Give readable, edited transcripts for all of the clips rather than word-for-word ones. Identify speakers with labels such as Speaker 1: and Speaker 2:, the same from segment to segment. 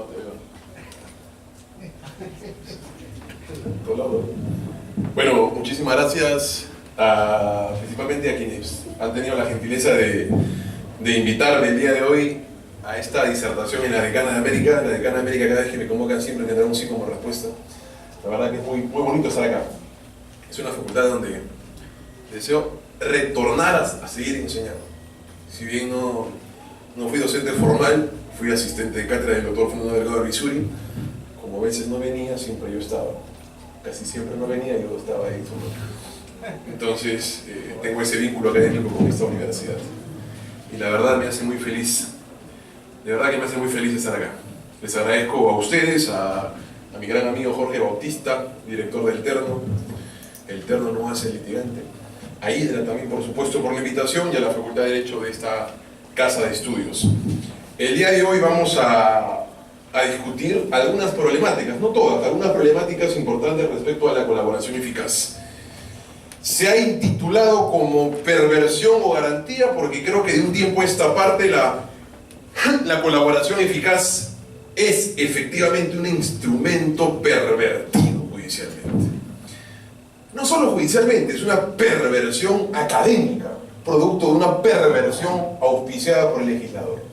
Speaker 1: te veo. Bueno, muchísimas gracias principalmente a quienes han tenido la gentileza de invitarme el día de hoy a esta disertación en la Decana de América. La Decana de América, cada vez que me convocan, siempre tendrá un sí como respuesta. La verdad que es muy bonito estar acá. Es una facultad donde deseo retornar a seguir enseñando. Si bien no fui docente formal, fui asistente de cátedra del doctor Fernando Delgado Rizuri. Como a veces no venía, siempre yo estaba. Casi siempre no venía, yo estaba ahí solo. Entonces, tengo ese vínculo académico con esta universidad. Y la verdad me hace muy feliz. De verdad que me hace muy feliz estar acá. Les agradezco a ustedes, a mi gran amigo Jorge Bautista, director del Terno. El Terno no hace litigante. A Hidra también, por supuesto, por la invitación, y a la Facultad de Derecho de esta Casa de Estudios. El día de hoy vamos a discutir algunas problemáticas, no todas, algunas problemáticas importantes respecto a la colaboración eficaz. Se ha intitulado como perversión o garantía porque creo que de un tiempo a esta parte la colaboración eficaz es efectivamente un instrumento pervertido judicialmente. No solo judicialmente, es una perversión académica, producto de una perversión auspiciada por el legislador.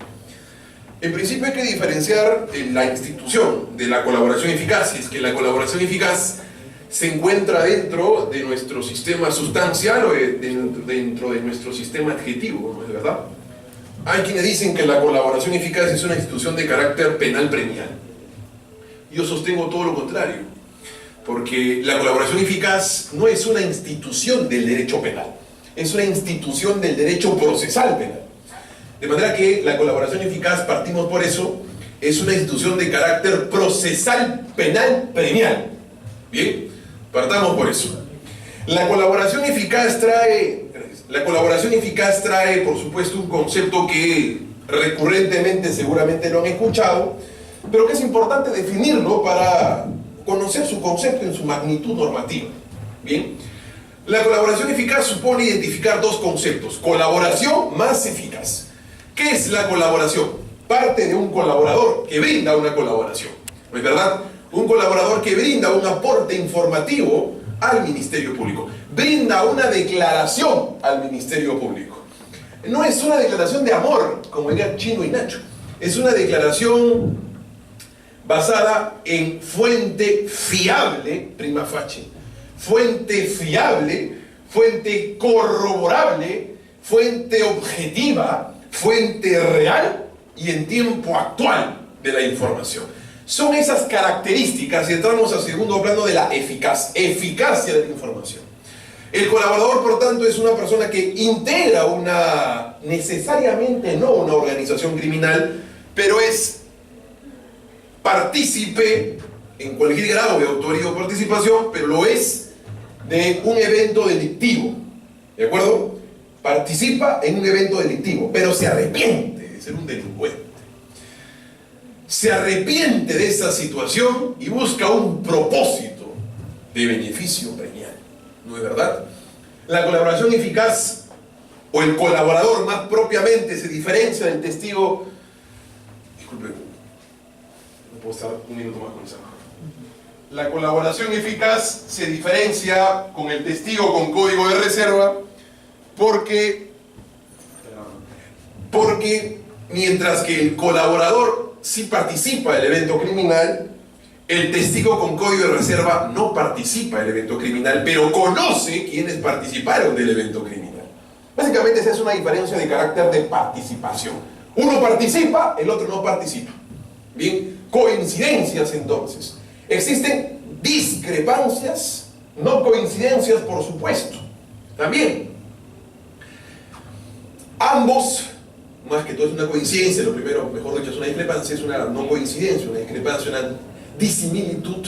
Speaker 1: En principio hay que diferenciar la institución de la colaboración eficaz, y es que la colaboración eficaz se encuentra dentro de nuestro sistema sustancial o dentro de nuestro sistema adjetivo, ¿no es verdad? Hay quienes dicen que la colaboración eficaz es una institución de carácter penal premial. Yo sostengo todo lo contrario, porque la colaboración eficaz no es una institución del derecho penal, es una institución del derecho procesal penal. De manera que la colaboración eficaz, partimos por eso, es una institución de carácter procesal penal premial. Bien, partamos por eso. La colaboración eficaz trae, por supuesto, un concepto que recurrentemente seguramente lo han escuchado, pero que es importante definirlo para conocer su concepto en su magnitud normativa. Bien, la colaboración eficaz supone identificar dos conceptos: colaboración más eficaz. ¿Qué es la colaboración? Parte de un colaborador que brinda una colaboración, ¿no es verdad? Un colaborador que brinda un aporte informativo al Ministerio Público, brinda una declaración al Ministerio Público. No es una declaración de amor, como dirían Chino y Nacho, es una declaración basada en fuente fiable, prima facie, fuente fiable, fuente corroborable, fuente objetiva, fuente real y en tiempo actual de la información. Son esas características, y entramos al segundo plano de la eficacia de la información. El colaborador, por tanto, es una persona que integra necesariamente no una organización criminal, pero es partícipe en cualquier grado de autoría o participación, pero lo es de un evento delictivo, ¿de acuerdo? Participa en un evento delictivo, pero se arrepiente de ser un delincuente. Se arrepiente de esa situación y busca un propósito de beneficio premial, ¿no es verdad? La colaboración eficaz, o el colaborador más propiamente, se diferencia del testigo. Disculpe, no puedo estar un minuto más con esa. La colaboración eficaz se diferencia con el testigo con código de reserva porque mientras que el colaborador sí participa del evento criminal, el testigo con código de reserva no participa del evento criminal, pero conoce quienes participaron del evento criminal. Básicamente esa es una diferencia de carácter de participación. Uno participa, el otro no participa. Bien, coincidencias entonces. Existen discrepancias, no coincidencias, por supuesto. También. Ambos, más que todo es una coincidencia, lo primero, mejor dicho, es una discrepancia, es una no coincidencia, una discrepancia, una disimilitud.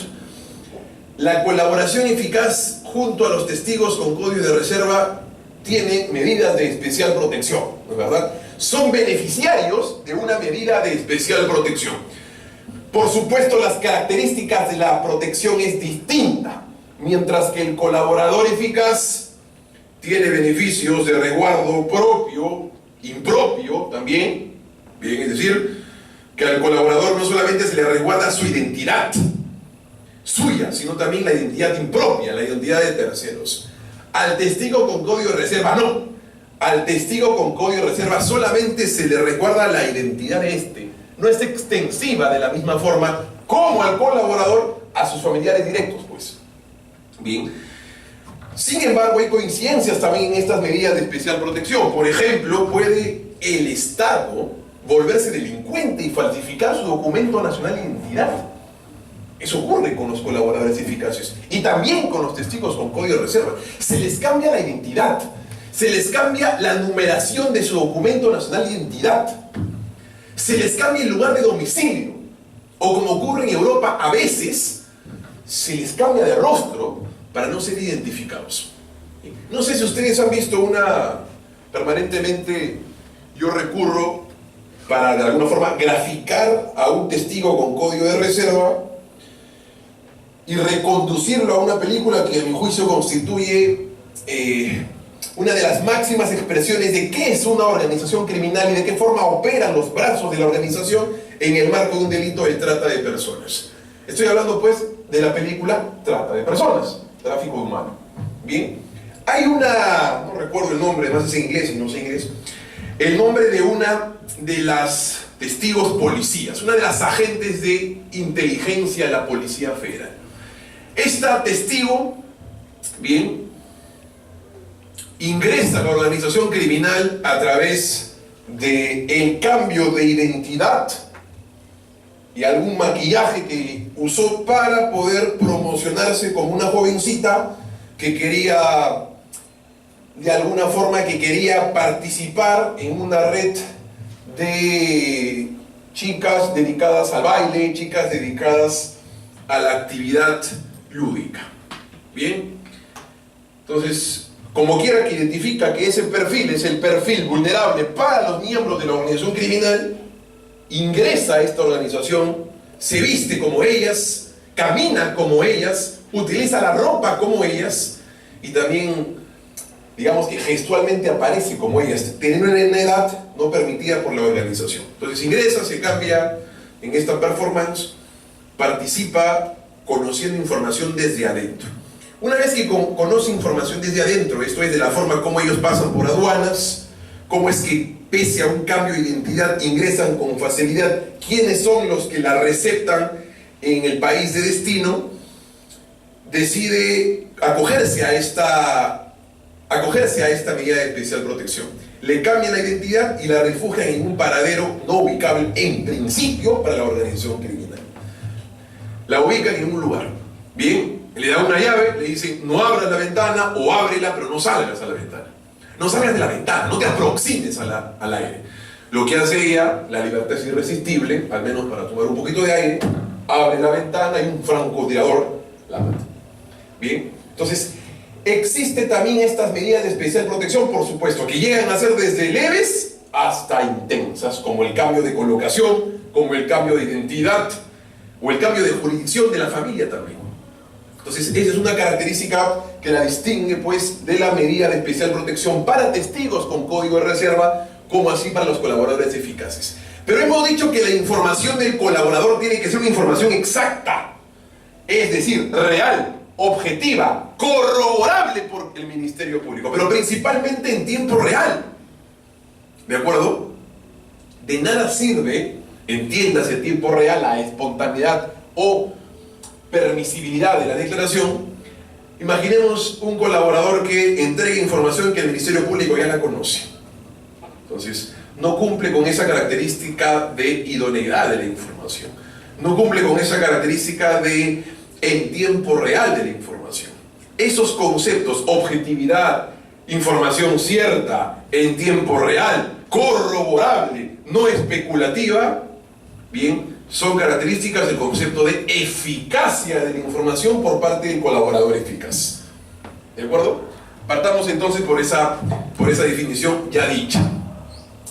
Speaker 1: La colaboración eficaz junto a los testigos con código de reserva tiene medidas de especial protección, ¿no es verdad? Son beneficiarios de una medida de especial protección. Por supuesto, las características de la protección es distinta, mientras que el colaborador eficaz tiene beneficios de resguardo propio, impropio también, bien, es decir, que al colaborador no solamente se le resguarda su identidad suya, sino también la identidad impropia, la identidad de terceros. Al testigo con código de reserva no. Al testigo con código de reserva solamente se le resguarda la identidad de este. No es extensiva de la misma forma como al colaborador a sus familiares directos, pues. Bien. Sin embargo, hay coincidencias también en estas medidas de especial protección. Por ejemplo, puede el Estado volverse delincuente y falsificar su documento nacional de identidad. Eso ocurre con los colaboradores eficaces y también con los testigos con código de reserva. Se les cambia la identidad, se les cambia la numeración de su documento nacional de identidad, se les cambia el lugar de domicilio, o como ocurre en Europa, a veces se les cambia de rostro para no ser identificados. No sé si ustedes han visto permanentemente yo recurro para de alguna forma graficar a un testigo con código de reserva y reconducirlo a una película que a mi juicio constituye una de las máximas expresiones de qué es una organización criminal y de qué forma operan los brazos de la organización en el marco de un delito de trata de personas. Estoy hablando pues de la película Trata de Personas, tráfico humano. Bien, hay no recuerdo el nombre, además es en inglés y no sé inglés, el nombre de una de las testigos policías, una de las agentes de inteligencia de la Policía Federal. Esta testigo, bien, ingresa a la organización criminal a través del cambio de identidad y algún maquillaje que usó para poder promocionarse como una jovencita que quería, de alguna forma, participar en una red de chicas dedicadas al baile, chicas dedicadas a la actividad lúdica. Bien, entonces, como quiera que identifica que ese perfil es el perfil vulnerable para los miembros de la organización criminal, ingresa a esta organización, se viste como ellas, camina como ellas, utiliza la ropa como ellas y también, digamos que gestualmente aparece como ellas, teniendo una edad no permitida por la organización. Entonces ingresa, se cambia en esta performance, participa conociendo información desde adentro. Una vez que conoce información desde adentro, esto es de la forma como ellos pasan por aduanas, cómo es que pese a un cambio de identidad ingresan con facilidad, quiénes son los que la receptan en el país de destino, decide acogerse a esta medida de especial protección. Le cambian la identidad y la refugian en un paradero no ubicable en principio para la organización criminal. La ubican en un lugar. Bien, le dan una llave, le dicen no abras la ventana o ábrela, pero no salgas a la ventana. No salgas de la ventana, no te aproximes al aire. Lo que hace ella, la libertad es irresistible, al menos para tomar un poquito de aire, abre la ventana y un francotirador la mata. Bien, entonces existe también estas medidas de especial protección, por supuesto, que llegan a ser desde leves hasta intensas, como el cambio de colocación, como el cambio de identidad o el cambio de jurisdicción de la familia también. Entonces, esa es una característica que la distingue pues de la medida de especial protección para testigos con código de reserva, como así para los colaboradores eficaces. Pero hemos dicho que la información del colaborador tiene que ser una información exacta, es decir, real, objetiva, corroborable por el Ministerio Público, pero principalmente en tiempo real. ¿De acuerdo? De nada sirve, entiéndase tiempo real, la espontaneidad o permisibilidad de la declaración. Imaginemos un colaborador que entregue información que el Ministerio Público ya la conoce. Entonces, no cumple con esa característica de idoneidad de la información. No cumple con esa característica de en tiempo real de la información. Esos conceptos, objetividad, información cierta, en tiempo real, corroborable, no especulativa, bien, son características del concepto de eficacia de la información por parte del colaborador eficaz. ¿De acuerdo? Partamos entonces por esa definición ya dicha.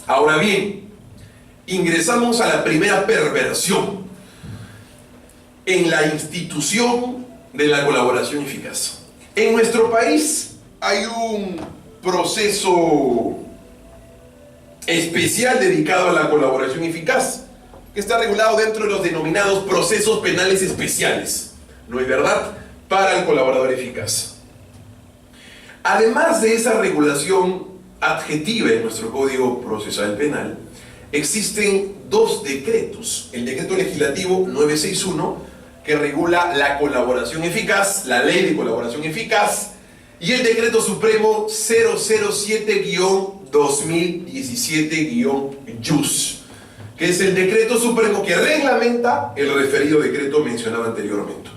Speaker 1: Ahora bien, ingresamos a la primera perversión en la institución de la colaboración eficaz. En nuestro país hay un proceso especial dedicado a la colaboración eficaz, que está regulado dentro de los denominados procesos penales especiales. ¿No es verdad? Para el colaborador eficaz. Además de esa regulación adjetiva en nuestro Código Procesal Penal, existen dos decretos. El decreto legislativo 961, que regula la colaboración eficaz, la ley de colaboración eficaz, y el decreto supremo 007-2017-JUS, que es el decreto supremo que reglamenta el referido decreto mencionado anteriormente.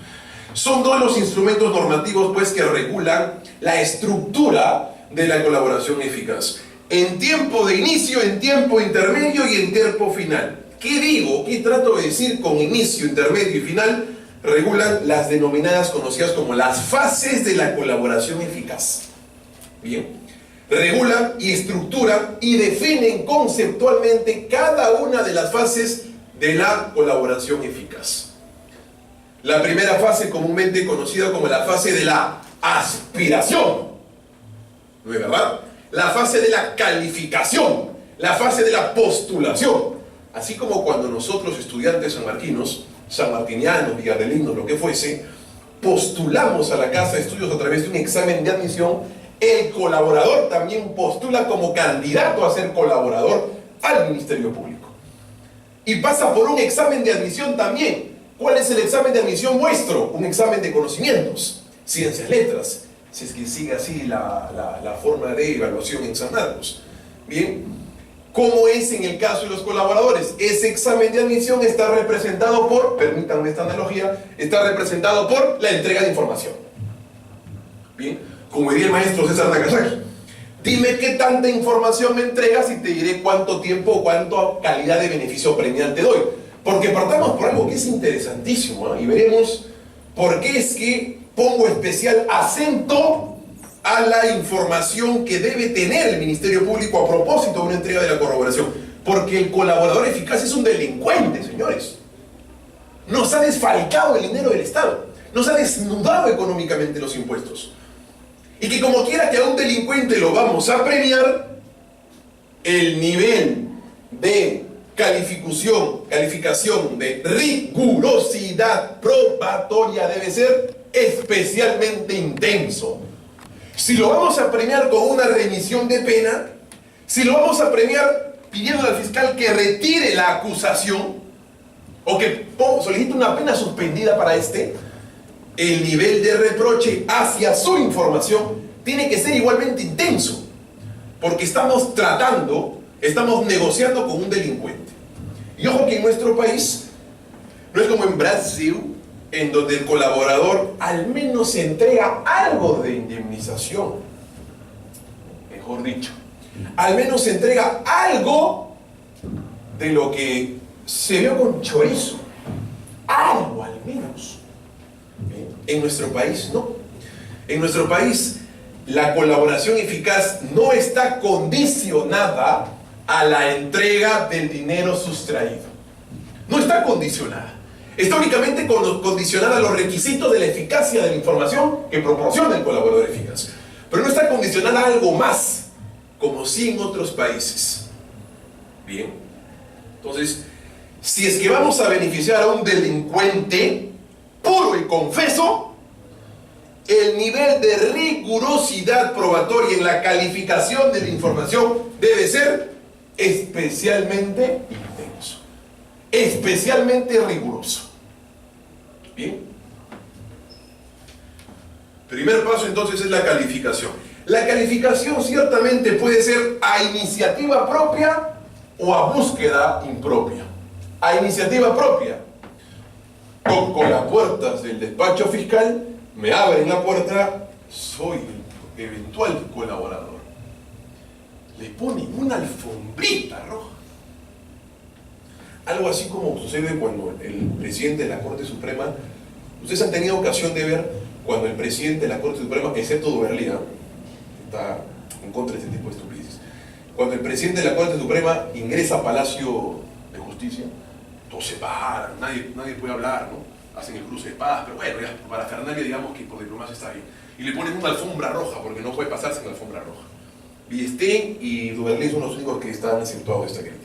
Speaker 1: Son dos los instrumentos normativos, pues, que regulan la estructura de la colaboración eficaz, en tiempo de inicio, en tiempo intermedio y en tiempo final. ¿Qué digo? ¿Qué trato de decir con inicio, intermedio y final? Regulan las denominadas, conocidas como las fases de la colaboración eficaz. Bien. Regulan y estructuran y definen conceptualmente cada una de las fases de la colaboración eficaz. La primera fase, comúnmente conocida como la fase de la aspiración, ¿no es verdad? La fase de la calificación, la fase de la postulación. Así como cuando nosotros, estudiantes sanmartinianos, villarrelinos, lo que fuese, postulamos a la casa de estudios a través de un examen de admisión, el colaborador también postula como candidato a ser colaborador al Ministerio Público. Y pasa por un examen de admisión también. ¿Cuál es el examen de admisión vuestro? Un examen de conocimientos, ciencias, letras, si es que sigue así la forma de evaluación en San Marcos. Bien, ¿cómo es en el caso de los colaboradores? Ese examen de admisión está representado por, permítanme esta analogía, está representado por la entrega de información. Bien, como diría el maestro César Nagasaki, dime qué tanta información me entregas y te diré cuánto tiempo o cuánta calidad de beneficio premial te doy. Porque partamos por algo que es interesantísimo, ¿eh? Y veremos por qué es que pongo especial acento a la información que debe tener el Ministerio Público a propósito de una entrega de la corroboración. Porque el colaborador eficaz es un delincuente, señores. Nos ha desfalcado el dinero del Estado, nos ha desnudado económicamente los impuestos. Y que como quiera que a un delincuente lo vamos a premiar, el nivel de calificación de rigurosidad probatoria debe ser especialmente intenso. Si lo vamos a premiar con una remisión de pena, si lo vamos a premiar pidiendo al fiscal que retire la acusación o que solicite una pena suspendida para el nivel de reproche hacia su información tiene que ser igualmente intenso, porque estamos negociando con un delincuente. Y ojo que en nuestro país no es como en Brasil, en donde el colaborador al menos entrega algo de indemnización, mejor dicho, al menos entrega algo de lo que se vio con chorizo, algo al menos. En nuestro país no. En nuestro país la colaboración eficaz no está condicionada a la entrega del dinero sustraído. No está condicionada. Está únicamente condicionada a los requisitos de la eficacia de la información que proporciona el colaborador eficaz. Pero no está condicionada a algo más, como sí en otros países. Bien. Entonces, si es que vamos a beneficiar a un delincuente puro y confeso, el nivel de rigurosidad probatoria en la calificación de la información debe ser especialmente intenso, especialmente riguroso. Bien. Primer paso entonces es la calificación. La calificación ciertamente puede ser a iniciativa propia o a búsqueda impropia. A iniciativa propia. Toco las puertas del despacho fiscal, me abren la puerta, soy el eventual colaborador. Le ponen una alfombrita roja. Algo así como sucede cuando el presidente de la Corte Suprema, ustedes han tenido ocasión de ver cuando el presidente de la Corte Suprema, excepto Duverly, está en contra de este tipo de estupideces, cuando el presidente de la Corte Suprema ingresa a Palacio de Justicia, todos se paran, nadie puede hablar, ¿no? Hacen el cruce de paz, pero bueno, ya, para Fernández digamos que por diplomacia está bien. Y le ponen una alfombra roja, porque no puede pasarse en la alfombra roja. Villestein y Duverly son los únicos que están acentuados de esta crítica.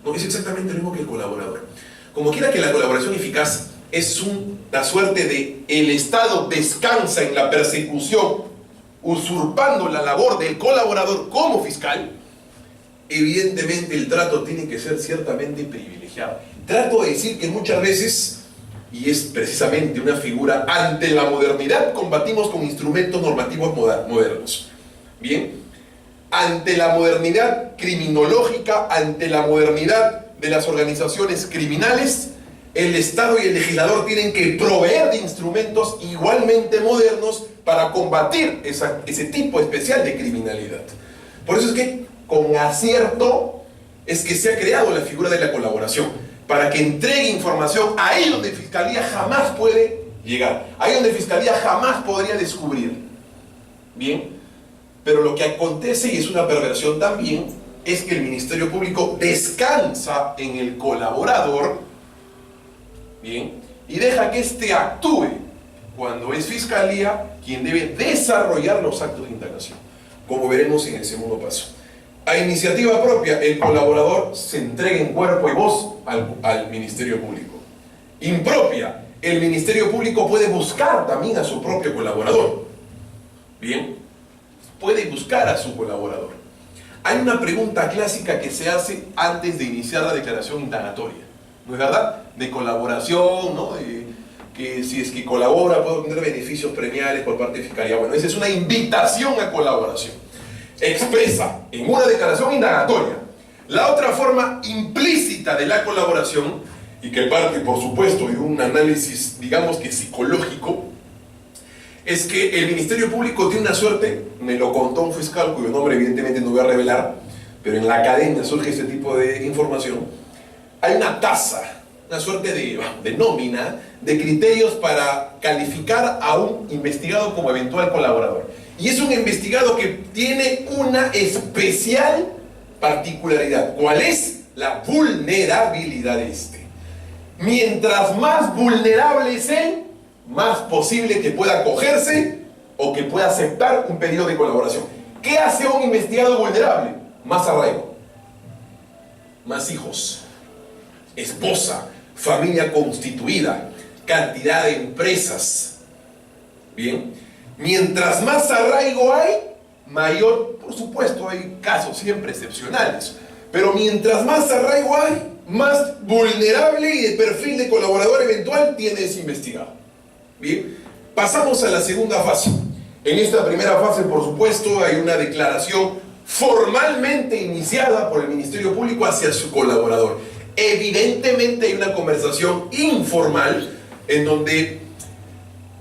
Speaker 1: No, es exactamente lo mismo que el colaborador. Como quiera que la colaboración eficaz es una suerte de el Estado descansa en la persecución, usurpando la labor del colaborador como fiscal, evidentemente el trato tiene que ser ciertamente privilegiado. Trato de decir que muchas veces, y es precisamente una figura, ante la modernidad combatimos con instrumentos normativos modernos. Bien, ante la modernidad criminológica, ante la modernidad de las organizaciones criminales, el Estado y el legislador tienen que proveer de instrumentos igualmente modernos para combatir ese tipo especial de criminalidad. Por eso es que con acierto es que se ha creado la figura de la colaboración, para que entregue información ahí donde Fiscalía jamás puede llegar, ahí donde Fiscalía jamás podría descubrir. Bien, pero lo que acontece, y es una perversión también, es que el Ministerio Público descansa en el colaborador, bien, y deja que éste actúe cuando es Fiscalía quien debe desarrollar los actos de indagación, como veremos en el segundo paso. A iniciativa propia, el colaborador se entrega en cuerpo y voz al Ministerio Público. Impropia, el Ministerio Público puede buscar también a su propio colaborador. Bien, puede buscar a su colaborador. Hay una pregunta clásica que se hace antes de iniciar la declaración indagatoria, ¿no es verdad? De colaboración, ¿no? Que si es que colabora puede obtener beneficios premiales por parte de Fiscalía. Bueno, esa es una invitación a colaboración expresa en una declaración indagatoria. La otra forma implícita de la colaboración, y que parte por supuesto de un análisis digamos que psicológico, es que el Ministerio Público tiene una suerte, me lo contó un fiscal cuyo nombre evidentemente no voy a revelar, pero en la academia surge este tipo de información. Hay una tasa, una suerte de nómina de criterios para calificar a un investigado como eventual colaborador. Y es un investigado que tiene una especial particularidad. ¿Cuál es? La vulnerabilidad de este. Mientras más vulnerable es él, más posible que pueda acogerse o que pueda aceptar un pedido de colaboración. ¿Qué hace un investigado vulnerable? Más arraigo, más hijos, esposa, familia constituida, cantidad de empresas. Bien. Mientras más arraigo hay, mayor, por supuesto, hay casos siempre excepcionales, pero mientras más arraigo hay, más vulnerable y de perfil de colaborador eventual tiene ese investigado. Bien, pasamos a la segunda fase. En esta primera fase, por supuesto, hay una declaración formalmente iniciada por el Ministerio Público hacia su colaborador. Evidentemente hay una conversación informal en donde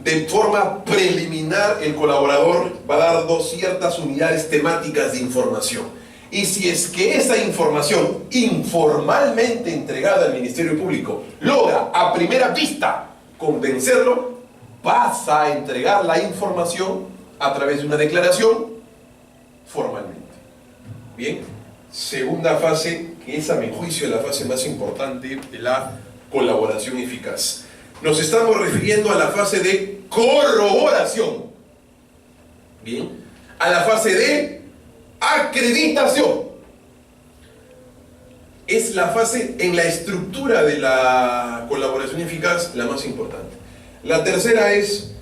Speaker 1: de forma preliminar el colaborador va a dar ciertas unidades temáticas de información. Y si es que esa información informalmente entregada al Ministerio Público logra a primera vista convencerlo, pasa a entregar la información a través de una declaración formalmente. Bien, segunda fase, que es a mi juicio la fase más importante de la colaboración eficaz. Nos estamos refiriendo a la fase de corroboración. Bien, a la fase de acreditación. Es la fase en la estructura de la colaboración eficaz la más importante. La tercera es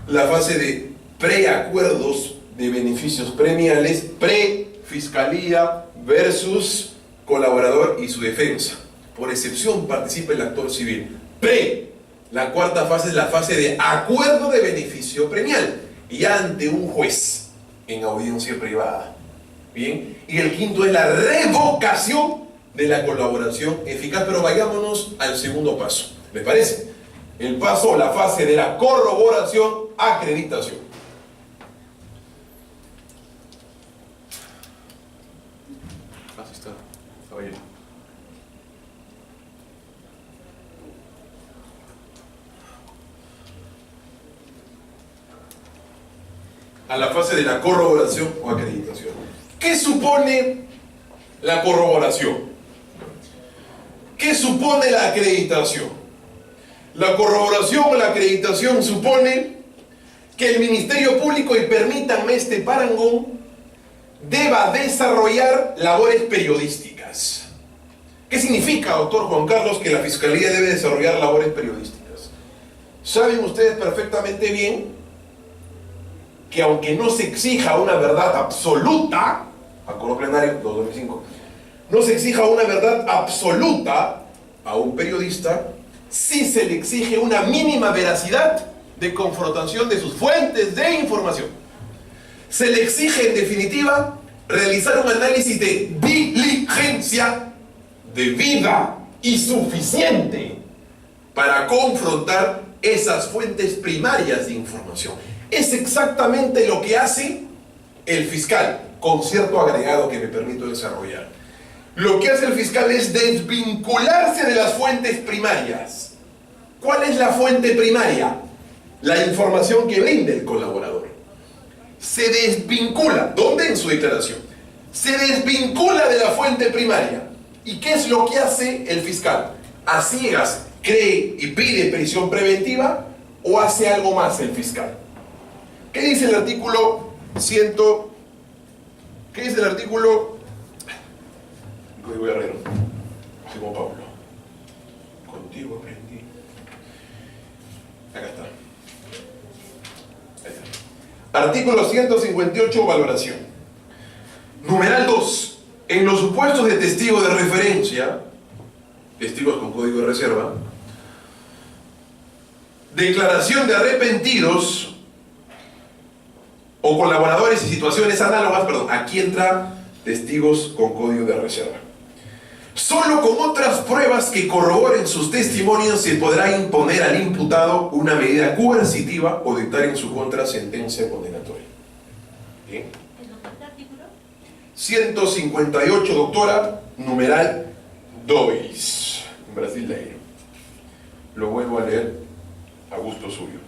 Speaker 1: la fase de preacuerdos de beneficios premiales, pre-fiscalía versus colaborador y su defensa. Por excepción participa el actor civil. La cuarta fase es la fase de acuerdo de beneficio premial y ante un juez en audiencia privada. Bien, y el quinto es la revocación de la colaboración eficaz, pero vayámonos al segundo paso. ¿Les parece? El paso o la fase de la corroboración, acreditación. Así está, caballero. A la fase de la corroboración o acreditación. ¿Qué supone la corroboración? ¿Qué supone la acreditación? La corroboración o la acreditación supone que el Ministerio Público, y permítanme este parangón, deba desarrollar labores periodísticas. ¿Qué significa, doctor Juan Carlos, que la Fiscalía debe desarrollar labores periodísticas? Saben ustedes perfectamente bien que aunque no se exija una verdad absoluta, Acuerdo Plenario 2005, no se exija una verdad absoluta a un periodista, sí se le exige una mínima veracidad de confrontación de sus fuentes de información. Se le exige, en definitiva, realizar un análisis de diligencia debida y suficiente para confrontar esas fuentes primarias de información. Es exactamente lo que hace el fiscal, con cierto agregado que me permito desarrollar. Lo que hace el fiscal es desvincularse de las fuentes primarias. ¿Cuál es la fuente primaria? La información que brinda el colaborador. Se desvincula. ¿Dónde? En su declaración. Se desvincula de la fuente primaria. ¿Y qué es lo que hace el fiscal? ¿A ciegas cree y pide prisión preventiva o hace algo más el fiscal? ¿Qué dice el artículo 100? ¿Qué dice el artículo? Código Guerrero. Así como Pablo. Contigo aprendí. Acá está. Ahí está. Artículo 158, valoración. Numeral 2. En los supuestos de testigos de referencia, testigos con código de reserva, declaración de arrepentidos o colaboradores y situaciones análogas, aquí entra testigos con código de reserva. Solo con otras pruebas que corroboren sus testimonios se podrá imponer al imputado una medida coercitiva o dictar en su contra sentencia condenatoria. ¿Bien? 158, doctora, numeral 2, brasileiro. Lo vuelvo a leer a gusto suyo.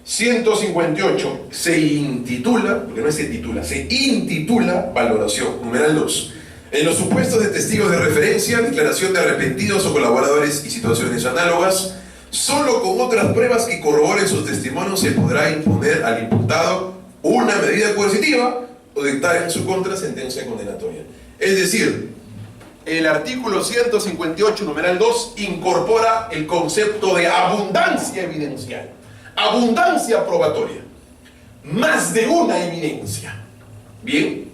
Speaker 1: 158, se intitula, porque no se titula, se intitula valoración, numeral 2. En los supuestos de testigos de referencia, declaración de arrepentidos o colaboradores y situaciones análogas, solo con otras pruebas que corroboren sus testimonios se podrá imponer al imputado una medida coercitiva o dictar en su contra sentencia condenatoria. Es decir, el artículo 158, numeral 2, incorpora el concepto de abundancia evidencial, abundancia probatoria, más de una evidencia. Bien,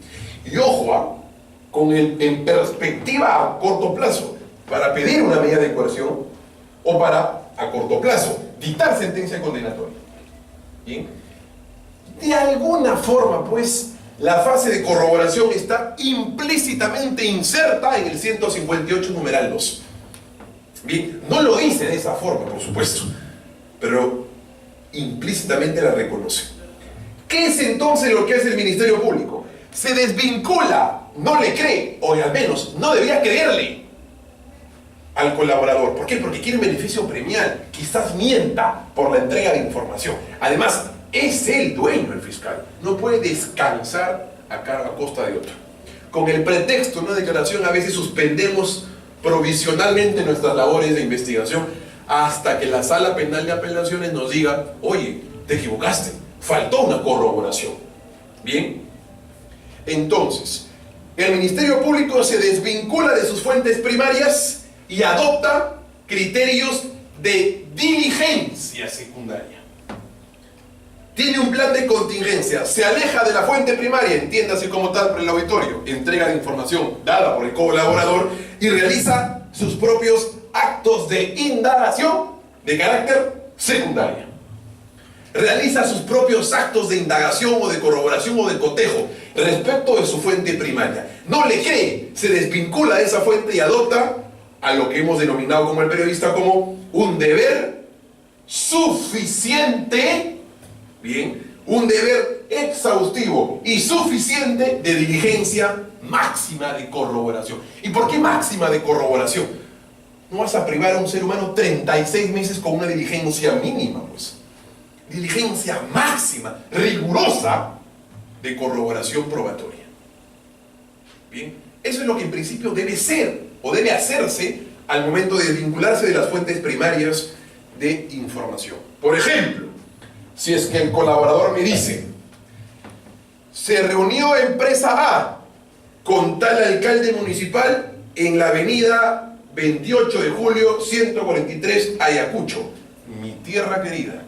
Speaker 1: y ojo, en perspectiva a corto plazo, para pedir una medida de coerción o para, a corto plazo, dictar sentencia condenatoria. Bien, de alguna forma, pues, la fase de corroboración está implícitamente inserta en el 158, numeral 2. Bien, no lo dice de esa forma, por supuesto, pero implícitamente la reconoce. ¿Qué es entonces lo que hace el Ministerio Público? Se desvincula, no le cree, o al menos no debería creerle al colaborador. ¿Por qué? Porque quiere un beneficio premial, quizás mienta por la entrega de información. Además, es el dueño, el fiscal. No puede descansar a costa de otro. Con el pretexto de una declaración, a veces suspendemos provisionalmente nuestras labores de investigación hasta que la Sala Penal de Apelaciones nos diga: oye, te equivocaste, faltó una corroboración. Bien, entonces, el Ministerio Público se desvincula de sus fuentes primarias y adopta criterios de diligencia secundaria. Tiene un plan de contingencia, se aleja de la fuente primaria, entiéndase como tal por el auditorio, entrega de información dada por el colaborador y realiza sus propios actos de indagación de carácter secundario. Realiza sus propios actos de indagación o de corroboración o de cotejo respecto de su fuente primaria. No le cree, se desvincula de esa fuente y adopta a lo que hemos denominado como el periodista como un deber suficiente. Bien, un deber exhaustivo y suficiente de diligencia máxima de corroboración. ¿Y por qué máxima de corroboración? No vas a privar a un ser humano 36 meses con una diligencia mínima, pues. Diligencia máxima, rigurosa de corroboración probatoria. Bien, eso es lo que en principio debe ser o debe hacerse al momento de desvincularse de las fuentes primarias de información. Por ejemplo, si es que el colaborador me dice: se reunió empresa A con tal alcalde municipal en la avenida 28 de julio 143, Ayacucho, mi tierra querida.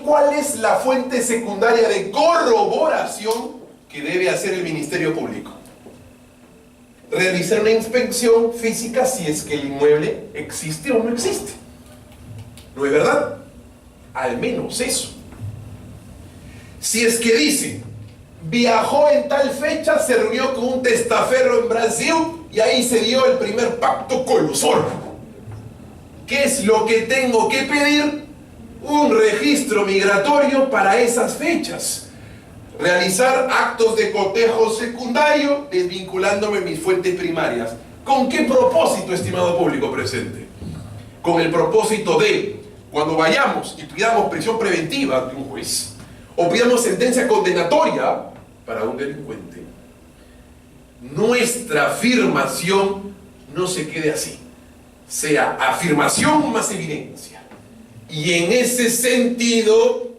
Speaker 1: ¿Cuál es la fuente secundaria de corroboración que debe hacer el Ministerio Público? Realizar una inspección física si es que el inmueble existe o no existe. ¿No es verdad? Al menos eso. Si es que dice, viajó en tal fecha, se reunió con un testaferro en Brasil y ahí se dio el primer pacto colusor. ¿Qué es lo que tengo que pedir? Un registro migratorio para esas fechas. Realizar actos de cotejo secundario desvinculándome de mis fuentes primarias. ¿Con qué propósito, estimado público presente? Con el propósito de, cuando vayamos y pidamos prisión preventiva ante un juez, o pidamos sentencia condenatoria para un delincuente, nuestra afirmación no se quede así, sea afirmación más evidencia, y en ese sentido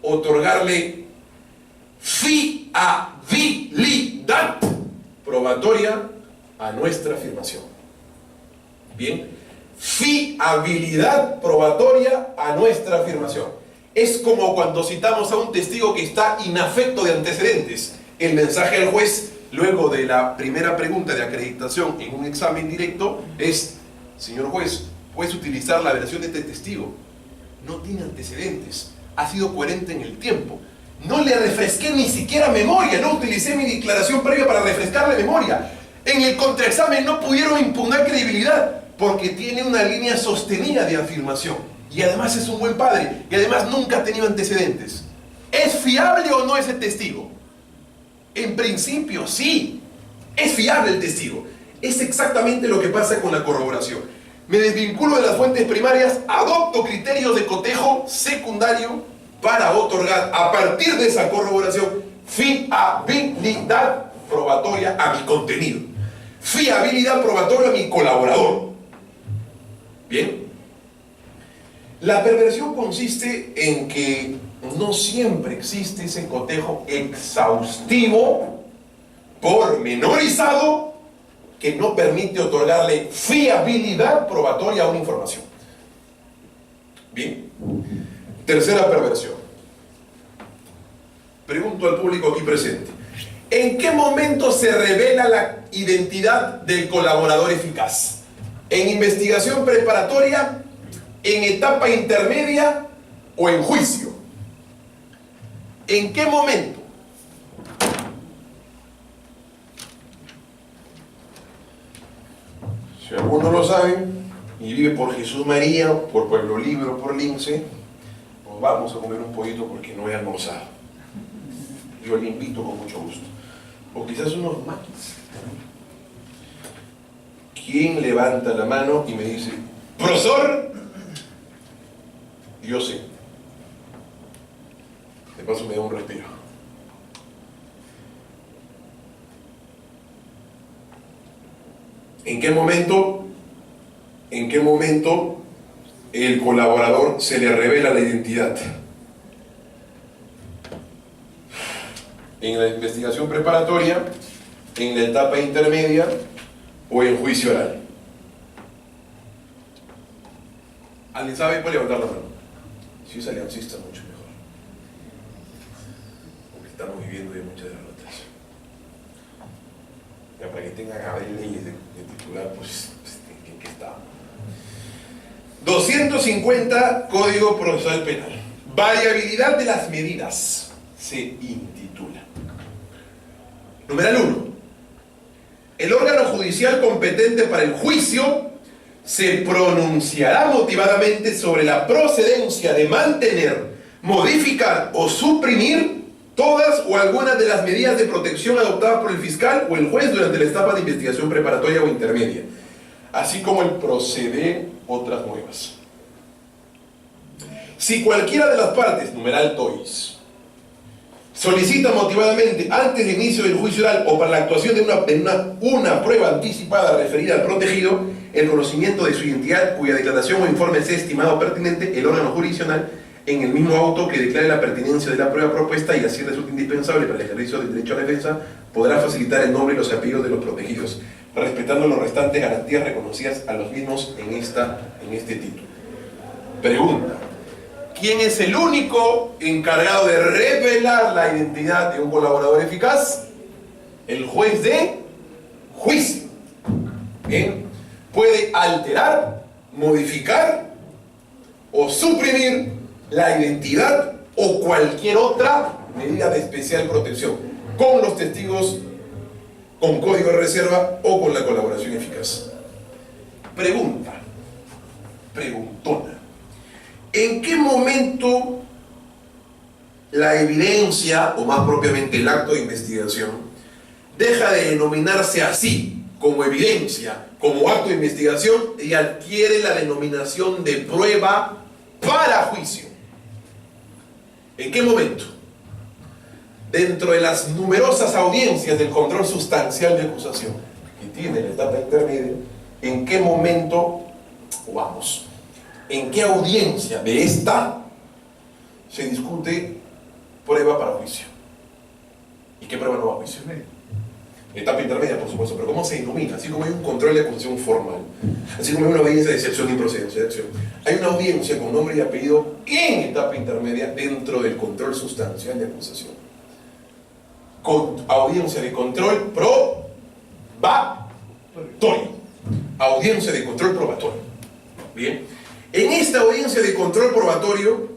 Speaker 1: otorgarle fiabilidad probatoria a nuestra afirmación. Bien, fiabilidad probatoria a nuestra afirmación. Es como cuando citamos a un testigo que está inafecto de antecedentes. El mensaje al juez, luego de la primera pregunta de acreditación en un examen directo, es: señor juez, ¿puedes utilizar la versión de este testigo? No tiene antecedentes, ha sido coherente en el tiempo. No le refresqué ni siquiera memoria, no utilicé mi declaración previa para refrescarle memoria. En el contraexamen no pudieron impugnar credibilidad porque tiene una línea sostenida de afirmación. Y además es un buen padre, y además nunca ha tenido antecedentes. ¿Es fiable o no ese testigo? En principio sí, es fiable el testigo. Es exactamente lo que pasa con la corroboración. Me desvinculo de las fuentes primarias, adopto criterios de cotejo secundario para otorgar a partir de esa corroboración fiabilidad probatoria a mi contenido, fiabilidad probatoria a mi colaborador. Bien. La perversión consiste en que no siempre existe ese cotejo exhaustivo, pormenorizado, que no permite otorgarle fiabilidad probatoria a una información. Bien. Tercera perversión. Pregunto al público aquí presente: ¿en qué momento se revela la identidad del colaborador eficaz? ¿En investigación preparatoria, en etapa intermedia o en juicio? ¿En qué momento? Si alguno lo sabe y vive por Jesús María, por Pueblo Libre o por Lince, nos vamos a comer un pollito porque no he almorzado. Yo le invito con mucho gusto. O quizás unos maquis. ¿Quién levanta la mano y me dice: profesor, yo sé? De paso me da un respiro. ¿En qué momento el colaborador se le revela la identidad? ¿En la investigación preparatoria, en la etapa intermedia o en juicio oral? ¿Alguien sabe? Puede levantar la mano. Si es aliancista, mucho mejor, porque estamos viviendo de muchas derrotas. Ya para que tengan a ver leyes de titular, pues, ¿en qué estamos? 250 Código Procesal Penal. Variabilidad de las medidas se intitula. Numeral 1. El órgano judicial competente para el juicio se pronunciará motivadamente sobre la procedencia de mantener, modificar o suprimir todas o algunas de las medidas de protección adoptadas por el fiscal o el juez durante la etapa de investigación preparatoria o intermedia, así como el proceder otras nuevas. Si cualquiera de las partes, numeral tois, solicita motivadamente antes del inicio del juicio oral o para la actuación de una prueba anticipada referida al protegido, el conocimiento de su identidad cuya declaración o informe sea estimado pertinente, el órgano jurisdiccional, en el mismo auto que declare la pertinencia de la prueba propuesta y así resulta indispensable para el ejercicio del derecho a la defensa, podrá facilitar el nombre y los apellidos de los protegidos. respetando las restantes garantías reconocidas a los mismos en este título. Pregunta: ¿quién es el único encargado de revelar la identidad de un colaborador eficaz? El juez de juicio. Bien. Puede alterar, modificar o suprimir la identidad o cualquier otra medida de especial protección con los testigos con código de reserva o con la colaboración eficaz. Preguntona: ¿en qué momento la evidencia, o más propiamente el acto de investigación, deja de denominarse así, como evidencia, como acto de investigación, y adquiere la denominación de prueba para juicio? ¿En qué momento? Dentro de las numerosas audiencias del control sustancial de acusación que tiene la etapa intermedia, ¿en qué momento, en qué audiencia de esta se discute prueba para juicio? ¿Y qué prueba no va a juicio? Etapa intermedia, por supuesto, pero ¿cómo se denomina? Así como hay un control de acusación formal, así como hay una audiencia de excepción y procedencia de acción, hay una audiencia con nombre y apellido en etapa intermedia dentro del control sustancial de acusación. Audiencia de control probatorio. Audiencia de control probatorio. Bien. En esta audiencia de control probatorio,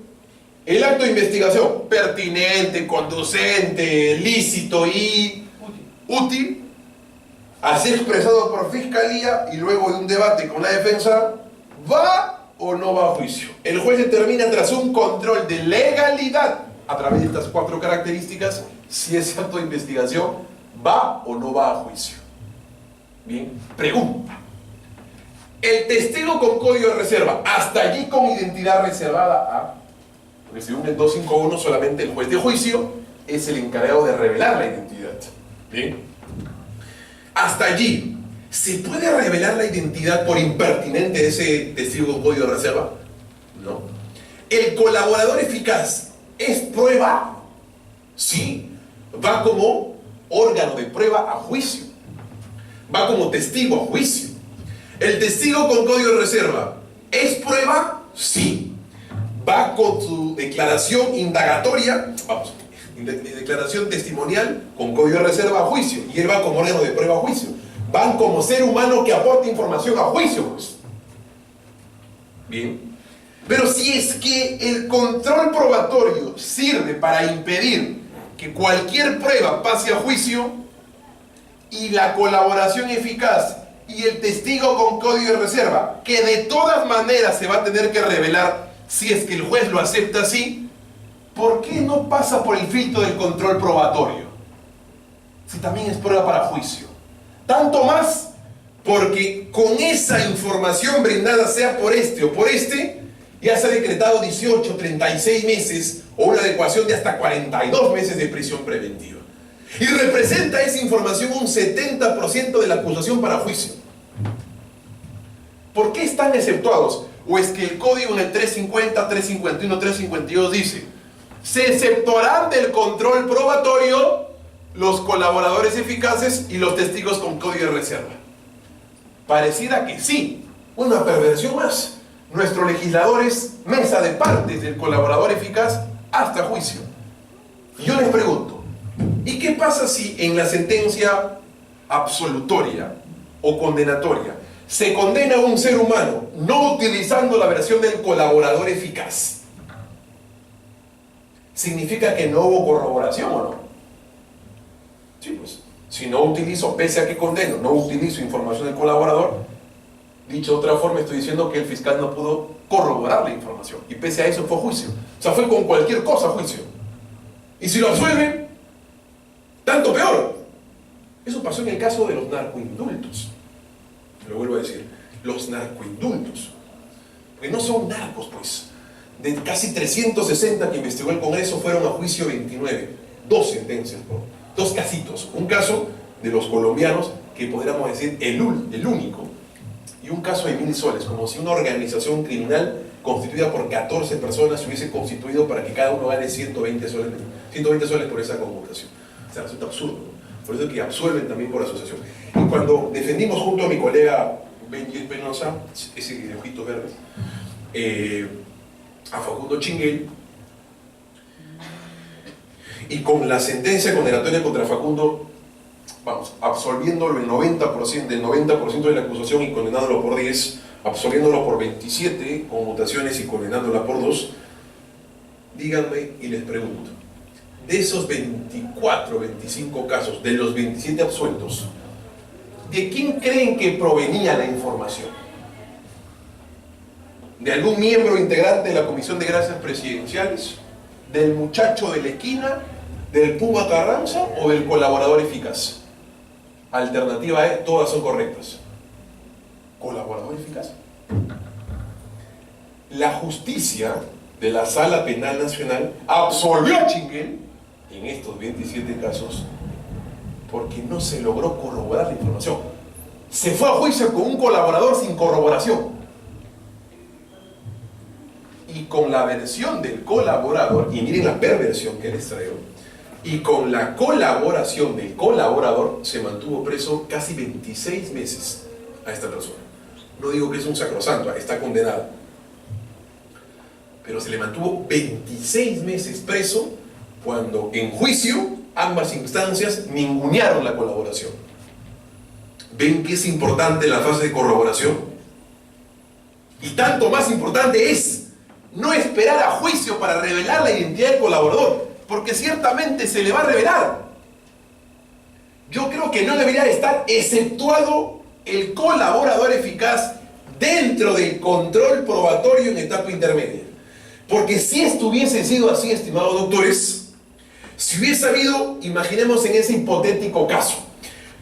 Speaker 1: el acto de investigación pertinente, conducente, lícito y útil, al ser expresado por fiscalía y luego de un debate con la defensa, ¿va o no va a juicio? El juez determina, tras un control de legalidad a través de estas 4 características, si ese acto de investigación va o no va a juicio. Bien. Pregunta: el testigo con código de reserva, hasta allí con identidad reservada, porque según el 251 solamente el juez de juicio es el encargado de revelar la identidad. Bien. Hasta allí, ¿se puede revelar la identidad por impertinente de ese testigo con código de reserva? No. ¿El colaborador eficaz es prueba? Sí. Va como órgano de prueba a juicio. Va como testigo a juicio. ¿El testigo con código de reserva es prueba? Sí. Va con su declaración indagatoria, declaración testimonial con código de reserva a juicio, y él va como órgano de prueba a juicio. Van como ser humano que aporta información a juicio, pues. Bien. Pero si es que el control probatorio sirve para impedir que cualquier prueba pase a juicio, y la colaboración eficaz y el testigo con código de reserva, que de todas maneras se va a tener que revelar si es que el juez lo acepta así, ¿por qué no pasa por el filtro del control probatorio? Si también es prueba para juicio. Tanto más porque con esa información brindada, sea por este o por este, ya se ha decretado 18, 36 meses o una adecuación de hasta 42 meses de prisión preventiva. Y representa esa información un 70% de la acusación para juicio. ¿Por qué están exceptuados? ¿O es que el código en el 350, 351, 352 dice: se exceptuarán del control probatorio los colaboradores eficaces y los testigos con código de reserva? Pareciera que sí. Una perversión más. Nuestro legislador es mesa de partes del colaborador eficaz hasta juicio. Y yo les pregunto, ¿y qué pasa si en la sentencia absolutoria o condenatoria se condena a un ser humano no utilizando la versión del colaborador eficaz? ¿Significa que no hubo corroboración o no? Sí, pues, si no utilizo, pese a que condeno, no utilizo información del colaborador, dicho de otra forma, estoy diciendo que el fiscal no pudo corroborar la información, y pese a eso fue juicio. O sea, fue con cualquier cosa juicio. Y si lo absuelven, tanto peor. Eso pasó en el caso de los narcoindultos. Lo vuelvo a decir, los narcoindultos. Porque no son narcos, pues. De casi 360 que investigó el Congreso, fueron a juicio 29. 2 sentencias, ¿no? 2 casitos. Un caso de los colombianos, que podríamos decir el único. Y un caso de 1000 soles, como si una organización criminal constituida por 14 personas se hubiese constituido para que cada uno gane 120 soles por esa conmutación. O sea, resulta absurdo, ¿no? Por eso que absuelven también por asociación. Y cuando defendimos junto a mi colega Benji Penosa, ese de ojitos verdes, a Facundo Chinguel, y con la sentencia condenatoria contra Facundo, vamos, absolviéndolo del 90% de la acusación y condenándolo por 10, absolviéndolo por 27 conmutaciones y condenándola por 2, díganme y les pregunto, de esos 24, 25 casos, de los 27 absueltos, ¿de quién creen que provenía la información? ¿De algún miembro integrante de la Comisión de Gracias Presidenciales? ¿Del muchacho de la esquina? ¿Del Puma Carranza? ¿O del colaborador eficaz? Alternativa E, todas son correctas. ¿Colaborador eficaz? La justicia de la Sala Penal Nacional absolvió a Chinguel en estos 27 casos porque no se logró corroborar la información. Se fue a juicio con un colaborador sin corroboración. Y con la versión del colaborador, y miren la perversión que les traigo, y con la colaboración del colaborador se mantuvo preso casi 26 meses a esta persona. No digo que es un sacrosanto, está condenado, pero se le mantuvo 26 meses preso cuando en juicio ambas instancias ningunearon la colaboración. ¿Ven que es importante la fase de corroboración? Y tanto más importante es no esperar a juicio para revelar la identidad del colaborador, porque ciertamente se le va a revelar. Yo creo que no debería estar exceptuado el colaborador eficaz dentro del control probatorio en etapa intermedia. Porque si esto hubiese sido así, estimados doctores, si hubiese habido, imaginemos en ese hipotético caso,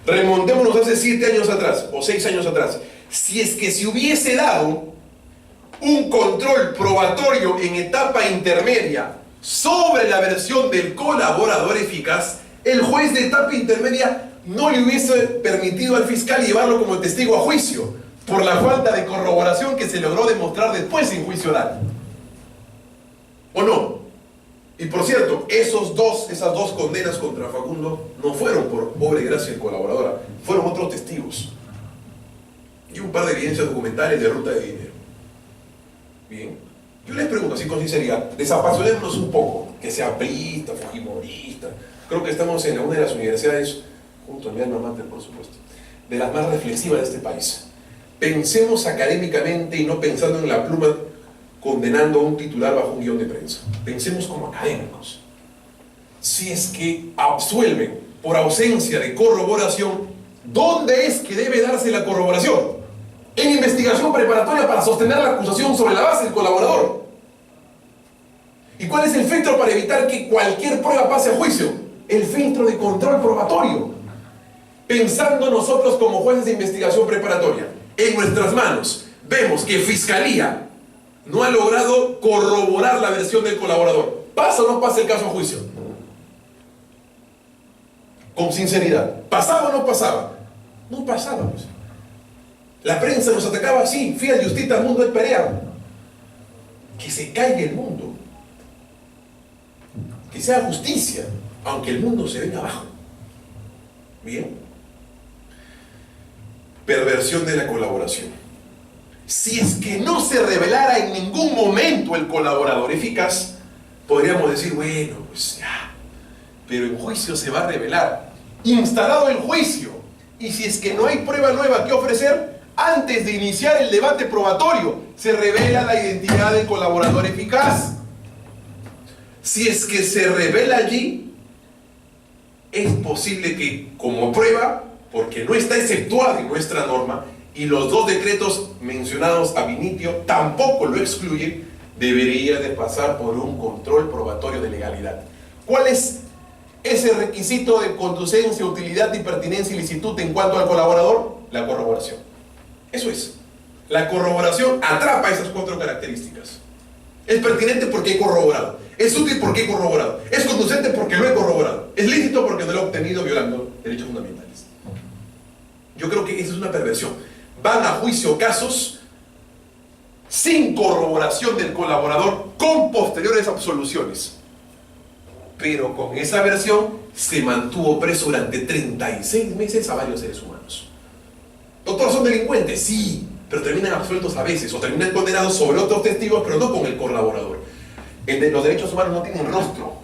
Speaker 1: remontémonos hace 7 años atrás o 6 años atrás, si es que se hubiese dado un control probatorio en etapa intermedia sobre la versión del colaborador eficaz, el juez de etapa intermedia no le hubiese permitido al fiscal llevarlo como testigo a juicio por la falta de corroboración que se logró demostrar después en juicio oral. ¿O no? Y por cierto, esas dos condenas contra Facundo no fueron por obra y gracia del colaborador, fueron otros testigos y un par de evidencias documentales de ruta de dinero. Bien, yo les pregunto así con sinceridad, desapasionémonos un poco, que sea priista, fujimorista. Creo que estamos en una de las universidades, junto a mi alma mater por supuesto, de las más reflexivas de este país. Pensemos académicamente y no pensando en la pluma condenando a un titular bajo un guión de prensa. Pensemos como académicos. Si es que absuelven por ausencia de corroboración, ¿dónde es que debe darse la corroboración? En investigación preparatoria para sostener la acusación sobre la base del colaborador. ¿Y cuál es el filtro para evitar que cualquier prueba pase a juicio? El filtro de control probatorio. Pensando nosotros como jueces de investigación preparatoria, en nuestras manos vemos que Fiscalía no ha logrado corroborar la versión del colaborador. ¿Pasa o no pasa el caso a juicio? Con sinceridad, ¿pasaba o no pasaba? No pasaba, pues. La prensa nos atacaba así, fiel justita al mundo de Perea. Que se caiga el mundo. Que sea justicia, aunque el mundo se venga abajo. Bien. Perversión de la colaboración. Si es que no se revelara en ningún momento el colaborador eficaz, podríamos decir, bueno, pues ya, pero en juicio se va a revelar. Instalado el juicio, y si es que no hay prueba nueva que ofrecer, antes de iniciar el debate probatorio, se revela la identidad del colaborador eficaz. Si es que se revela allí, es posible que como prueba, porque no está exceptuada en nuestra norma, y los 2 decretos mencionados ab initio tampoco lo excluyen, debería de pasar por un control probatorio de legalidad. ¿Cuál es ese requisito de conducencia, utilidad y pertinencia y licitud en cuanto al colaborador? La corroboración. Eso es. La corroboración atrapa esas 4 características. Es pertinente porque he corroborado. Es útil porque he corroborado. Es conducente porque lo he corroborado. Es lícito porque no lo he obtenido violando derechos fundamentales. Yo creo que esa es una perversión. Van a juicio casos sin corroboración del colaborador con posteriores absoluciones. Pero con esa versión se mantuvo preso durante 36 meses a varios seres humanos. Doctor, ¿son delincuentes? Sí, pero terminan absueltos a veces, o terminan condenados sobre otros testigos, pero no con el colaborador. Los derechos humanos no tienen rostro.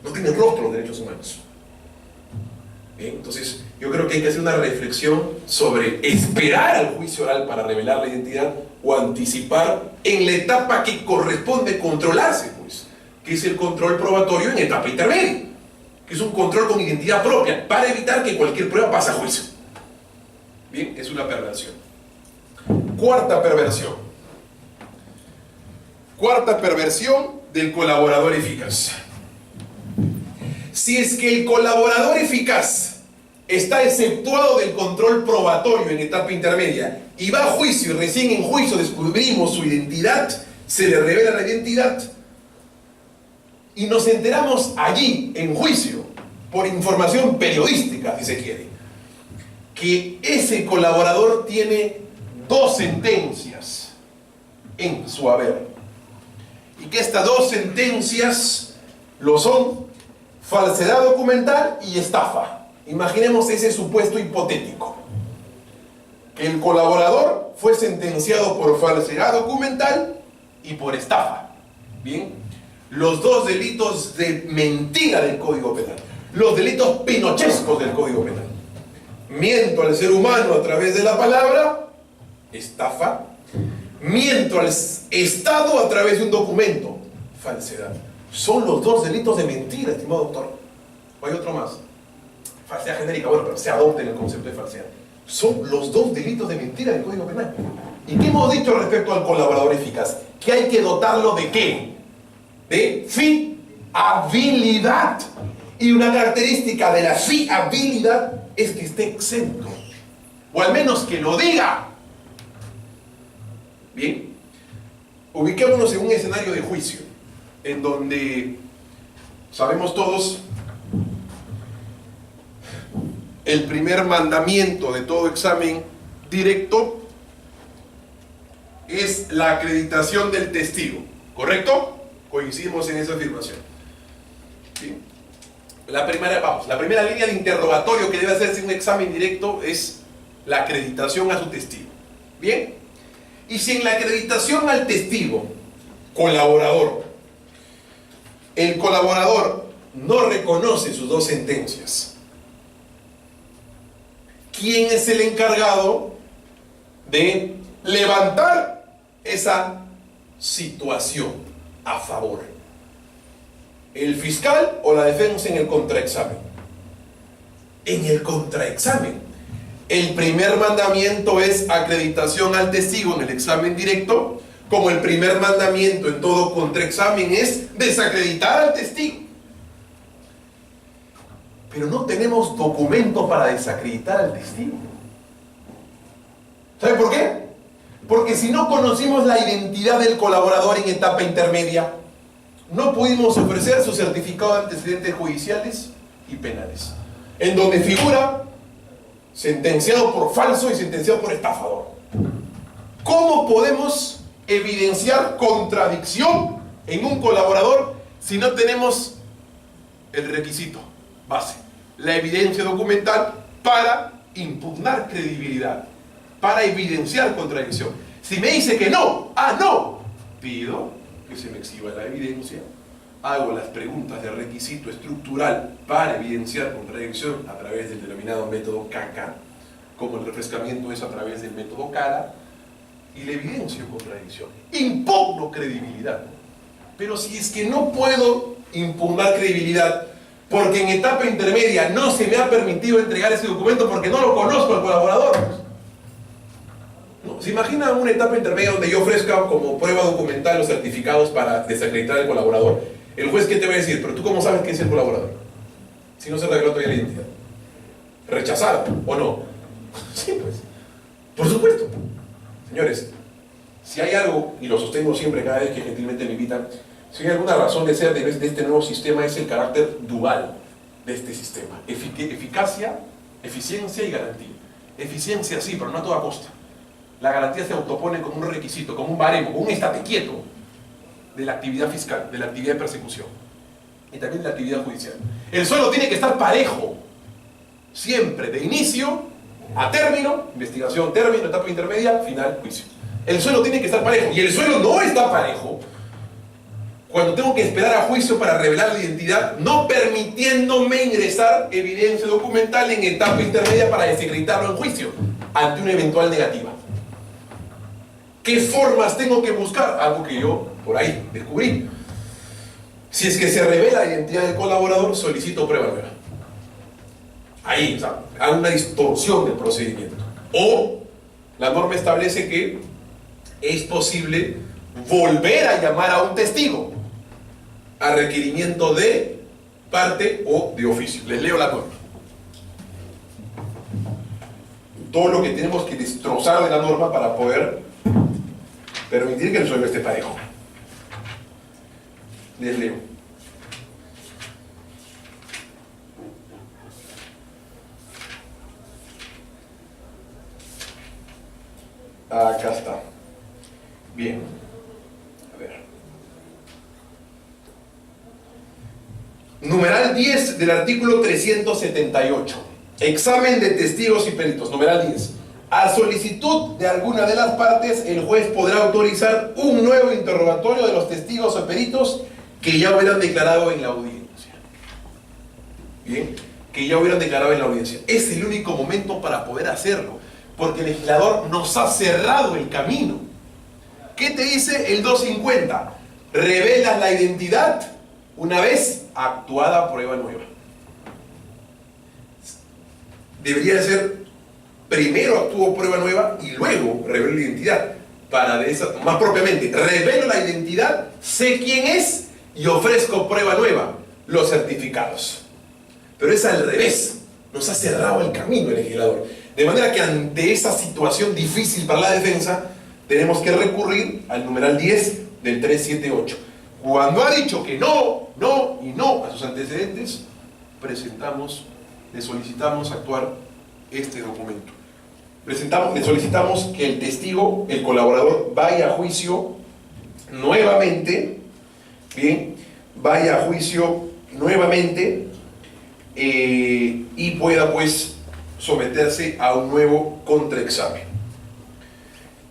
Speaker 1: No tienen rostro los derechos humanos. Bien, entonces, yo creo que hay que hacer una reflexión sobre esperar al juicio oral para revelar la identidad o anticipar en la etapa que corresponde controlarse, pues, que es el control probatorio en etapa intermedia, que es un control con identidad propia, para evitar que cualquier prueba pase a juicio. Bien, es una perversión. Cuarta perversión. Cuarta perversión del colaborador eficaz. Si es que el colaborador eficaz está exceptuado del control probatorio en etapa intermedia y va a juicio y recién en juicio descubrimos su identidad, se le revela la identidad y nos enteramos allí en juicio por información periodística, si se quiere, que ese colaborador tiene 2 sentencias en su haber y que estas 2 sentencias lo son falsedad documental y estafa. Imaginemos ese supuesto hipotético, que el colaborador fue sentenciado por falsedad documental y por estafa. Bien, los 2 delitos de mentira del Código Penal, los delitos pinochescos del Código Penal. Miento al ser humano a través de la palabra, estafa. Miento al Estado a través de un documento, falsedad. Son los 2 delitos de mentira, estimado doctor. ¿O hay otro más? Falsedad genérica, bueno, pero se adopta en el concepto de falsedad. Son los 2 delitos de mentira del Código Penal. ¿Y qué hemos dicho respecto al colaborador eficaz? Que hay que dotarlo de ¿qué? De fiabilidad. Y una característica de la fiabilidad es que esté exento. O al menos que lo diga. Bien. Ubiquémonos en un escenario de juicio, en donde sabemos todos el primer mandamiento de todo examen directo es la acreditación del testigo, ¿correcto? Coincidimos en esa afirmación. ¿Sí? La primera línea de interrogatorio que debe hacerse en un examen directo es la acreditación a su testigo. ¿Bien? Y si en la acreditación al testigo, colaborador, el colaborador no reconoce sus 2 sentencias, ¿quién es el encargado de levantar esa situación a favor? ¿El fiscal o la defensa en el contraexamen? En el contraexamen. El primer mandamiento es acreditación al testigo en el examen directo, como el primer mandamiento en todo contraexamen es desacreditar al testigo. Pero no tenemos documento para desacreditar al testigo. ¿Sabe por qué? Porque si no conocimos la identidad del colaborador en etapa intermedia, no pudimos ofrecer su certificado de antecedentes judiciales y penales, en donde figura sentenciado por falso y sentenciado por estafador. ¿Cómo podemos evidenciar contradicción en un colaborador si no tenemos el requisito base, la evidencia documental para impugnar credibilidad, para evidenciar contradicción? Si me dice que no, no, pido que se me exhiba la evidencia, hago las preguntas de requisito estructural para evidenciar contradicción a través del denominado método CACA, como el refrescamiento es a través del método CARA, y la evidencio contradicción. Impugno credibilidad. Pero si es que no puedo impugnar credibilidad porque en etapa intermedia no se me ha permitido entregar ese documento porque no lo conozco al colaborador, ¿no? ¿Se imagina una etapa intermedia donde yo ofrezca como prueba documental los certificados para desacreditar al colaborador? El juez, ¿qué te va a decir? Pero tú, ¿cómo sabes que es el colaborador? Si no se reveló todavía la identidad. ¿Rechazada o no? Sí, pues. Por supuesto. Señores, si hay algo, y lo sostengo siempre cada vez que gentilmente me invitan, si hay alguna razón de ser de este nuevo sistema, es el carácter dual de este sistema. Eficacia, eficiencia y garantía. Eficiencia sí, pero no a toda costa. La garantía se autopone como un requisito, como un baremo, como un estate quieto de la actividad fiscal, de la actividad de persecución. y también de la actividad judicial. El suelo tiene que estar parejo, siempre, de inicio a término, investigación, término, etapa intermedia, final, juicio. El suelo tiene que estar parejo, y el suelo no está parejo cuando tengo que esperar a juicio para revelar la identidad, no permitiéndome ingresar evidencia documental en etapa intermedia para desacreditarlo en juicio, ante una eventual negativa. ¿Qué formas tengo que buscar? Algo que yo, por ahí, descubrí. Si es que se revela la identidad del colaborador, solicito prueba nueva. Ahí, o sea, hay una distorsión del procedimiento. O la norma establece que es posible volver a llamar a un testigo a requerimiento de parte o de oficio. Les leo la norma. Todo lo que tenemos que destrozar de la norma para poder permitir que el suelo esté parejo. Les leo. Acá está. Bien. A ver. Numeral 10 del artículo 378. Examen de testigos y peritos. Numeral 10. A solicitud de alguna de las partes, el juez podrá autorizar un nuevo interrogatorio de los testigos o peritos que ya hubieran declarado en la audiencia. Bien, que ya hubieran declarado en la audiencia. Es el único momento para poder hacerlo, porque el legislador nos ha cerrado el camino. ¿Qué te dice el 250? Revelas la identidad una vez actuada prueba nueva. Debería ser primero actúo prueba nueva y luego revelo la identidad. Para de esa, más propiamente, revelo la identidad, sé quién es y ofrezco prueba nueva, los certificados. Pero es al revés, nos ha cerrado el camino el legislador. De manera que ante esta situación difícil para la defensa, tenemos que recurrir al numeral 10 del 378. Cuando ha dicho que no, no y no a sus antecedentes, le solicitamos actuar este documento. Le solicitamos que el testigo, el colaborador, vaya a juicio nuevamente, bien, vaya a juicio nuevamente y pueda pues someterse a un nuevo contraexamen.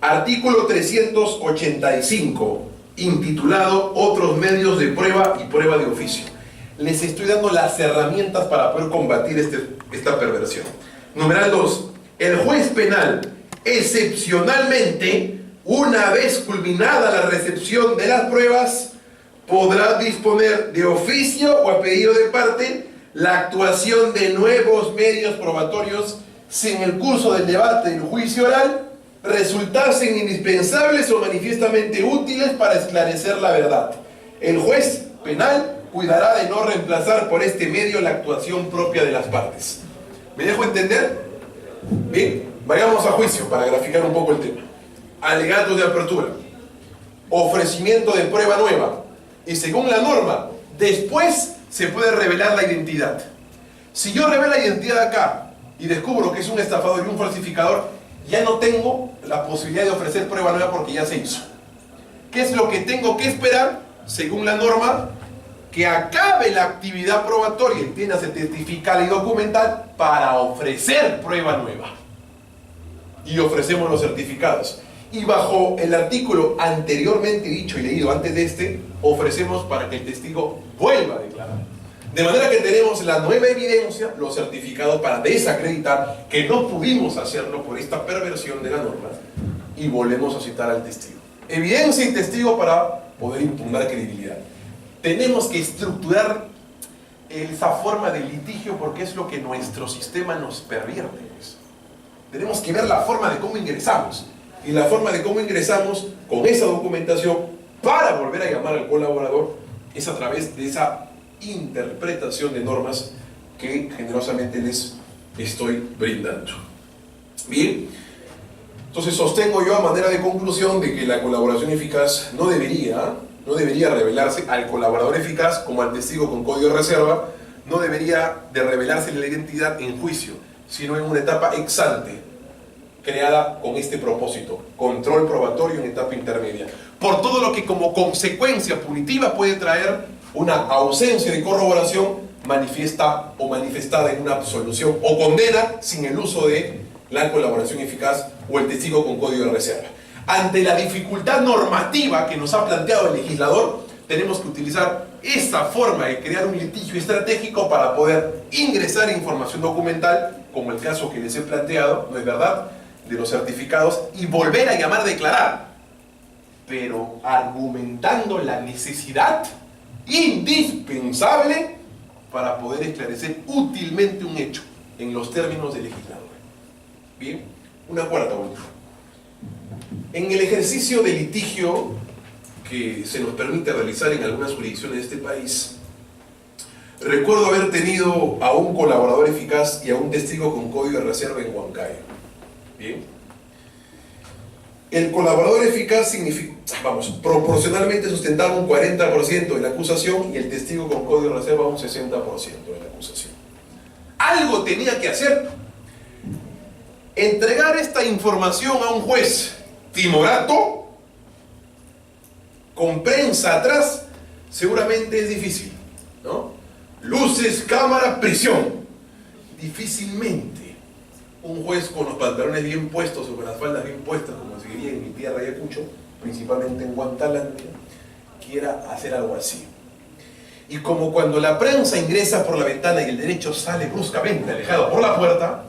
Speaker 1: Artículo 385, intitulado Otros medios de prueba y prueba de oficio. Les estoy dando las herramientas para poder combatir esta perversión. Numeral 2. El juez penal, excepcionalmente, una vez culminada la recepción de las pruebas, podrá disponer de oficio o a pedido de parte la actuación de nuevos medios probatorios si en el curso del debate del juicio oral resultasen indispensables o manifiestamente útiles para esclarecer la verdad. El juez penal cuidará de no reemplazar por este medio la actuación propia de las partes. ¿Me dejo entender? Bien, vayamos a juicio para graficar un poco el tema. Alegatos de apertura, ofrecimiento de prueba nueva, y según la norma, después se puede revelar la identidad. Si yo revelo la identidad acá y descubro que es un estafador y un falsificador, ya no tengo la posibilidad de ofrecer prueba nueva porque ya se hizo. ¿Qué es lo que tengo que esperar? Según la norma, que acabe la actividad probatoria, entiéndase testifical y documental, para ofrecer prueba nueva. Y ofrecemos los certificados. Y bajo el artículo anteriormente dicho y leído antes de este, ofrecemos para que el testigo vuelva a declarar. De manera que tenemos la nueva evidencia, los certificados para desacreditar que no pudimos hacerlo por esta perversión de la norma, y volvemos a citar al testigo. Evidencia y testigo para poder impugnar credibilidad. Tenemos que estructurar esa forma de litigio porque es lo que nuestro sistema nos pervierte. Tenemos que ver la forma de cómo ingresamos. Y la forma de cómo ingresamos con esa documentación para volver a llamar al colaborador es a través de esa interpretación de normas que generosamente les estoy brindando. Bien, entonces sostengo yo a manera de conclusión de que la colaboración eficaz no debería revelarse al colaborador eficaz como al testigo con código de reserva, no debería de revelarse la identidad en juicio, sino en una etapa ex ante, creada con este propósito, control probatorio en etapa intermedia, por todo lo que como consecuencia punitiva puede traer una ausencia de corroboración manifiesta o manifestada en una absolución o condena sin el uso de la colaboración eficaz o el testigo con código de reserva. Ante la dificultad normativa que nos ha planteado el legislador, tenemos que utilizar esta forma de crear un litigio estratégico para poder ingresar información documental, como el caso que les he planteado, ¿no es verdad?, de los certificados, y volver a llamar a declarar, pero argumentando la necesidad indispensable para poder esclarecer útilmente un hecho en los términos del legislador. Bien, una cuarta vuelta. En el ejercicio de litigio que se nos permite realizar en algunas jurisdicciones de este país, recuerdo haber tenido a un colaborador eficaz y a un testigo con código de reserva en Huancayo. Bien. El colaborador eficaz proporcionalmente sustentaba un 40% de la acusación y el testigo con código de reserva un 60% de la acusación. Algo tenía que hacer. Entregar esta información a un juez timorato, con prensa atrás, seguramente es difícil, ¿no? Luces, cámara, prisión. Difícilmente un juez con los pantalones bien puestos o con las faldas bien puestas, como se diría en mi tierra Ayacucho, principalmente en Guantalandia, quiera hacer algo así. Y como cuando la prensa ingresa por la ventana y el derecho sale bruscamente alejado por la puerta,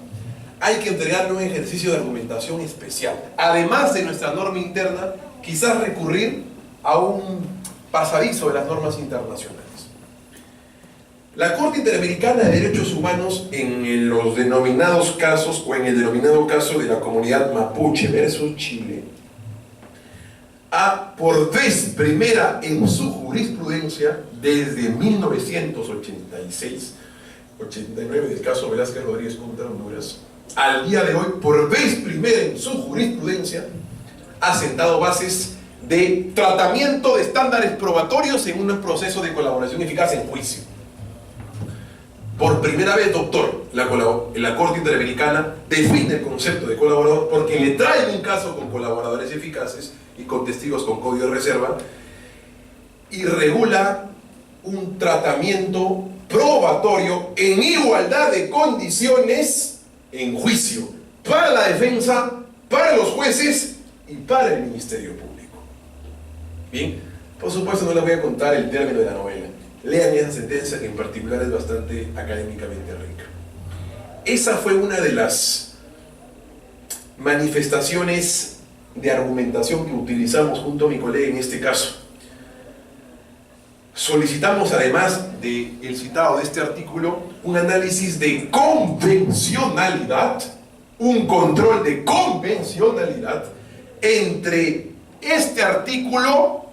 Speaker 1: hay que entregarle un ejercicio de argumentación especial. Además de nuestra norma interna, quizás recurrir a un pasadizo de las normas internacionales. La Corte Interamericana de Derechos Humanos, en los denominados casos, o en el denominado caso de la comunidad mapuche versus Chile, ha por vez primera en su jurisprudencia, desde 1986, 89 del caso Velázquez Rodríguez contra Honduras, al día de hoy, por vez primera en su jurisprudencia, ha sentado bases de tratamiento de estándares probatorios en un proceso de colaboración eficaz en juicio. Por primera vez, doctor, la Corte Interamericana define el concepto de colaborador porque le trae un caso con colaboradores eficaces y con testigos con código de reserva y regula un tratamiento probatorio en igualdad de condiciones en juicio para la defensa, para los jueces y para el Ministerio Público. Bien, por supuesto no les voy a contar el término de la novela. Lean esa sentencia que en particular es bastante académicamente rica. Esa fue una de las manifestaciones de argumentación que utilizamos junto a mi colega en este caso. Solicitamos, además del citado de este artículo, un análisis de convencionalidad, un control de convencionalidad entre este artículo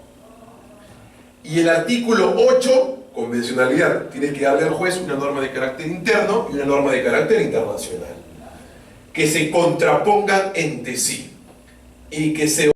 Speaker 1: y el artículo 8, convencionalidad. Tiene que darle al juez una norma de carácter interno y una norma de carácter internacional, que se contrapongan entre sí y que se